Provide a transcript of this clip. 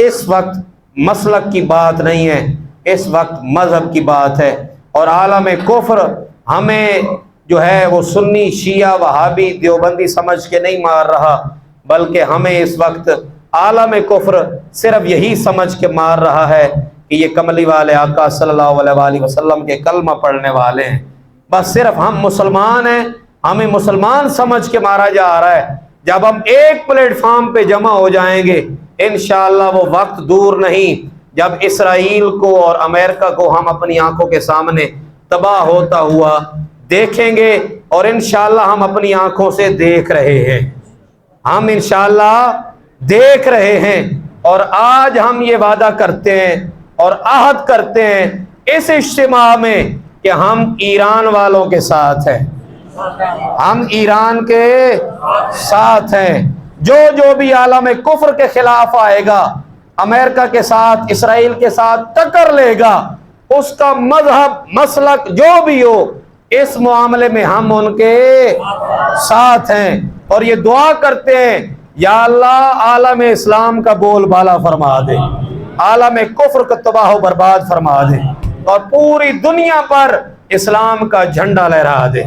اس وقت مسلک کی بات نہیں ہے، اس وقت مذہب کی بات ہے۔ اور عالم کفر ہمیں جو ہے وہ سنی، شیعہ، وہابی، دیوبندی سمجھ کے نہیں مار رہا، بلکہ ہمیں اس وقت عالم کفر صرف یہی سمجھ کے مار رہا ہے کہ یہ کملی والے آقا صلی اللہ علیہ وآلہ وسلم کے کلمہ پڑھنے والے ہیں، بس صرف ہم مسلمان ہیں، ہمیں مسلمان سمجھ کے مارا جا رہا ہے۔ جب ہم ایک پلیٹ فارم پہ جمع ہو جائیں گے انشاءاللہ وہ وقت دور نہیں جب اسرائیل کو اور امریکہ کو ہم اپنی آنکھوں کے سامنے تباہ ہوتا ہوا دیکھیں گے، اور انشاءاللہ ہم اپنی آنکھوں سے دیکھ رہے ہیں، ہم انشاءاللہ دیکھ رہے ہیں۔ اور آج ہم یہ وعدہ کرتے ہیں اور عہد کرتے ہیں اس اجتماع میں کہ ہم ایران والوں کے ساتھ ہیں، ہم ایران کے ساتھ ہیں۔ جو بھی عالم کفر کے خلاف آئے گا، امریکہ کے ساتھ، اسرائیل کے ساتھ ٹکر لے گا، اس کا مذہب، مسلک جو بھی ہو، اس معاملے میں ہم ان کے ساتھ ہیں۔ اور یہ دعا کرتے ہیں یا اللہ عالم اسلام کا بول بالا فرما دے، عالم کفر کو تباہ و برباد فرما دے، اور پوری دنیا پر اسلام کا جھنڈا لہرا دے۔